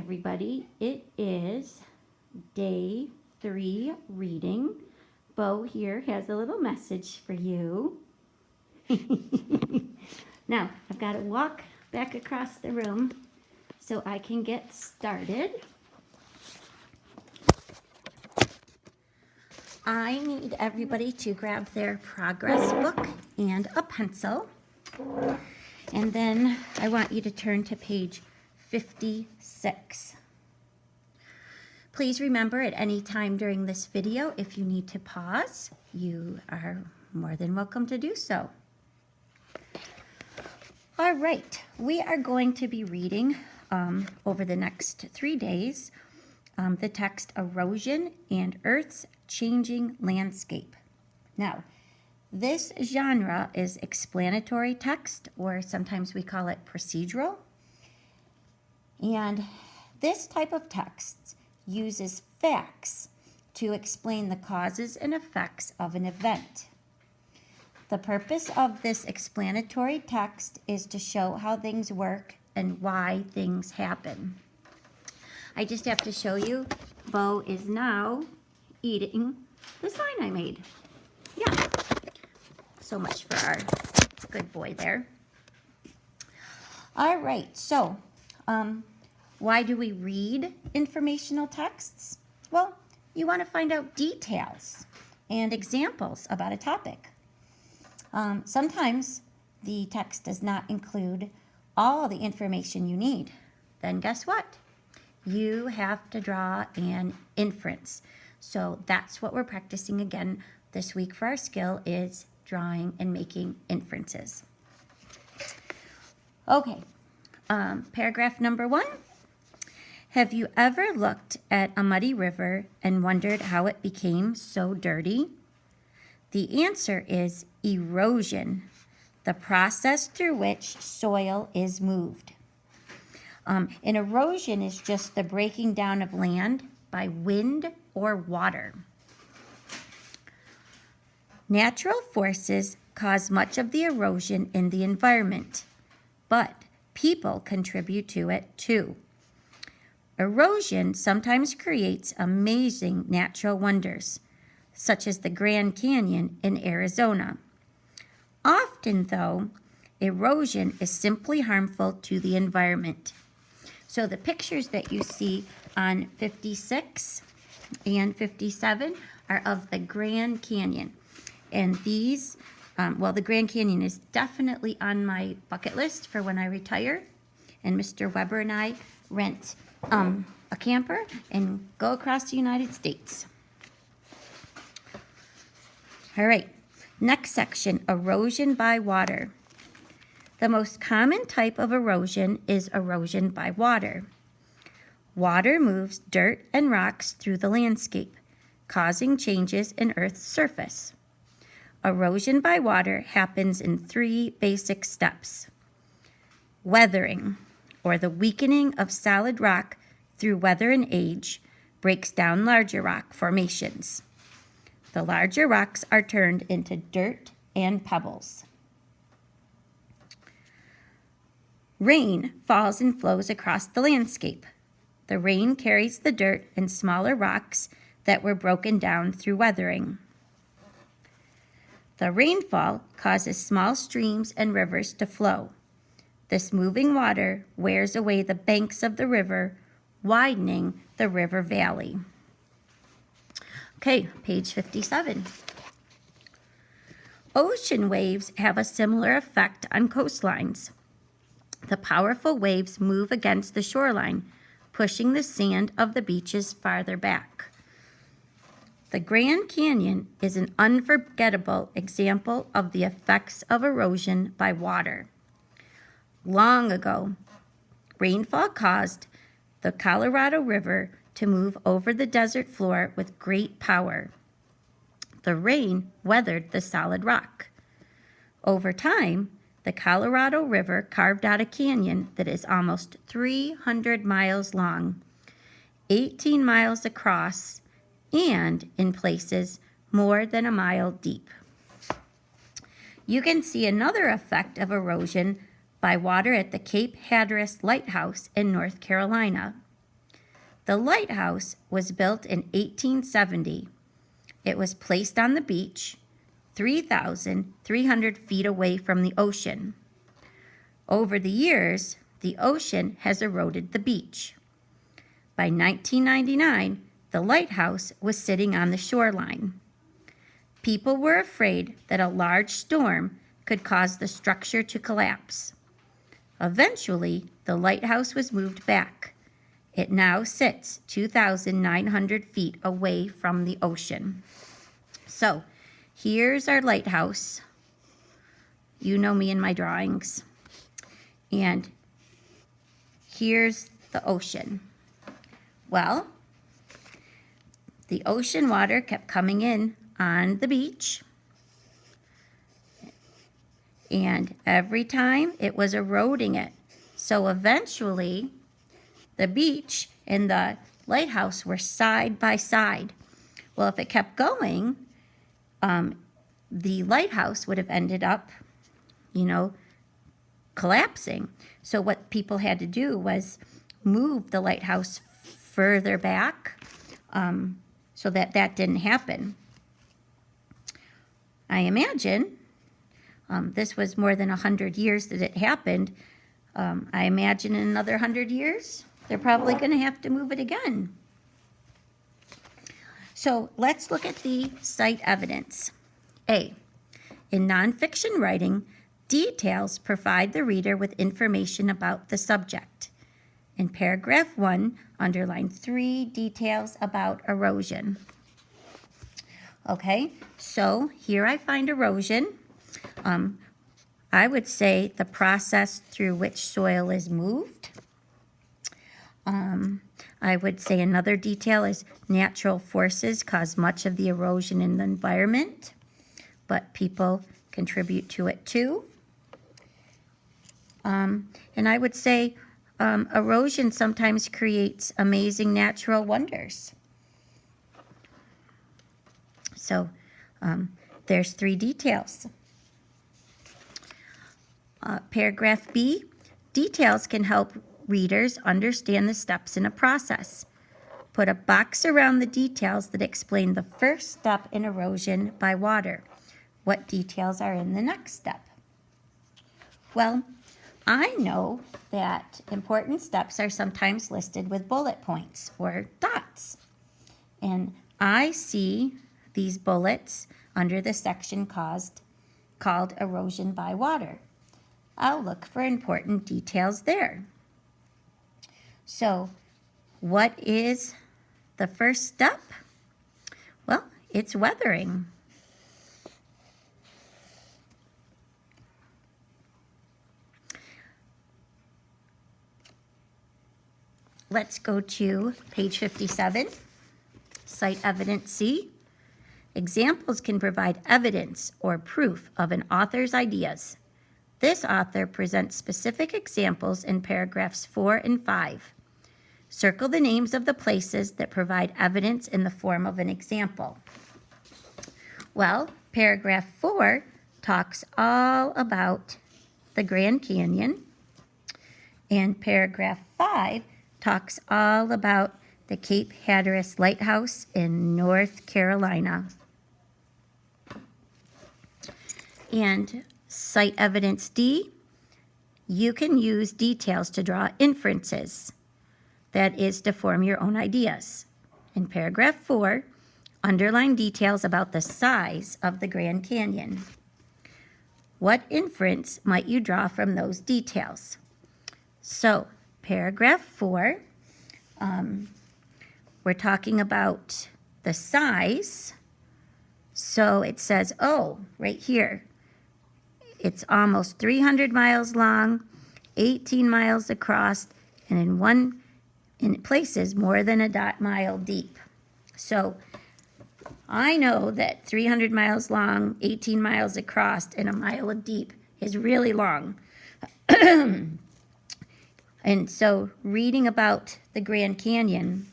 everybody. It is day 3 reading. Bo here has a little message for you. Now, I've got to walk back across the room so I can get started. I need everybody to grab their progress book and a pencil. And then I want you to turn to page 56. Please remember at any time during this video, if you need to pause, you are more than welcome to do so. All right, we are going to be reading over the next 3 days the text Erosion and Earth's Changing Landscape. Now, this genre is explanatory text, or sometimes we call it procedural. And this type of text uses facts to explain the causes and effects of an event. The purpose of this explanatory text is to show how things work and why things happen. I just have to show you, Bo is now eating the sign I made. Yeah, so much for our good boy there. All right, so why do we read informational texts? Well, you want to find out details and examples about a topic. Sometimes the text does not include all the information you need. Then guess what? You have to draw an inference. So that's what we're practicing again this week for our skill is drawing and making inferences. Okay, paragraph number 1. Have you ever looked at a muddy river and wondered how it became so dirty? The answer is erosion, the process through which soil is moved. And erosion is just the breaking down of land by wind or water. Natural forces cause much of the erosion in the environment, but people contribute to it too. Erosion sometimes creates amazing natural wonders, such as the Grand Canyon in Arizona. Often, though, erosion is simply harmful to the environment. So the pictures that you see on 56 and 57 are of the Grand Canyon. And these, the Grand Canyon is definitely on my bucket list for when I retire. And Mr. Weber and I rent a camper and go across the United States. All right, next section, erosion by water. The most common type of erosion is erosion by water. Water moves dirt and rocks through the landscape, causing changes in Earth's surface. Erosion by water happens in 3 basic steps. Weathering, or the weakening of solid rock through weather and age, breaks down larger rock formations. The larger rocks are turned into dirt and pebbles. Rain falls and flows across the landscape. The rain carries the dirt and smaller rocks that were broken down through weathering. The rainfall causes small streams and rivers to flow. This moving water wears away the banks of the river, widening the river valley. Okay, page 57. Ocean waves have a similar effect on coastlines. The powerful waves move against the shoreline, pushing the sand of the beaches farther back. The Grand Canyon is an unforgettable example of the effects of erosion by water. Long ago, rainfall caused the Colorado River to move over the desert floor with great power. The rain weathered the solid rock. Over time, the Colorado River carved out a canyon that is almost 300 miles long, 18 miles across, and in places more than a mile deep. You can see another effect of erosion by water at the Cape Hatteras Lighthouse in North Carolina. The lighthouse was built in 1870. It was placed on the beach, 3,300 feet away from the ocean. Over the years, the ocean has eroded the beach. By 1999, the lighthouse was sitting on the shoreline. People were afraid that a large storm could cause the structure to collapse. Eventually, the lighthouse was moved back. It now sits 2,900 feet away from the ocean. So, here's our lighthouse. You know me and my drawings. And here's the ocean. Well, the ocean water kept coming in on the beach. And every time it was eroding it. So eventually, the beach and the lighthouse were side by side. Well, if it kept going, the lighthouse would have ended up, collapsing. So what people had to do was move the lighthouse further back so that didn't happen. I imagine this was more than 100 years that it happened. I imagine in another 100 years, they're probably going to have to move it again. So let's look at the site evidence. A, in nonfiction writing, details provide the reader with information about the subject. In paragraph 1, underline 3 details about erosion. Okay, so here I find erosion. I would say the process through which soil is moved. I would say another detail is natural forces cause much of the erosion in the environment, but people contribute to it too. And I would say erosion sometimes creates amazing natural wonders. So there's 3 details. Paragraph B, details can help readers understand the steps in a process. Put a box around the details that explain the first step in erosion by water. What details are in the next step? Well, I know that important steps are sometimes listed with bullet points or dots. And I see these bullets under the section called erosion by water. I'll look for important details there. So, what is the first step? Well, it's weathering. Let's go to page 57, Cite Evidence C. Examples can provide evidence or proof of an author's ideas. This author presents specific examples in paragraphs 4 and 5. Circle the names of the places that provide evidence in the form of an example. Well, paragraph 4 talks all about the Grand Canyon, and paragraph 5 talks all about the Cape Hatteras Lighthouse in North Carolina. And Cite Evidence D, you can use details to draw inferences. That is to form your own ideas. In paragraph 4, underline details about the size of the Grand Canyon. What inference might you draw from those details? So, paragraph 4, we're talking about the size. So it says, right here, it's almost 300 miles long, 18 miles across, and in places more than a mile deep. So I know that 300 miles long, 18 miles across, and a mile deep is really long. And so reading about the Grand Canyon,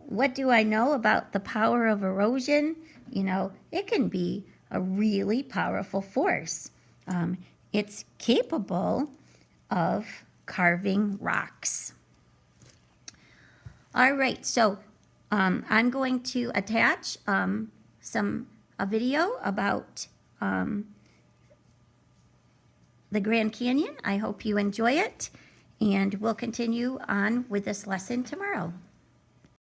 what do I know about the power of erosion? It can be a really powerful force. It's capable of carving rocks. All right, so I'm going to attach a video about the Grand Canyon. I hope you enjoy it, and we'll continue on with this lesson tomorrow.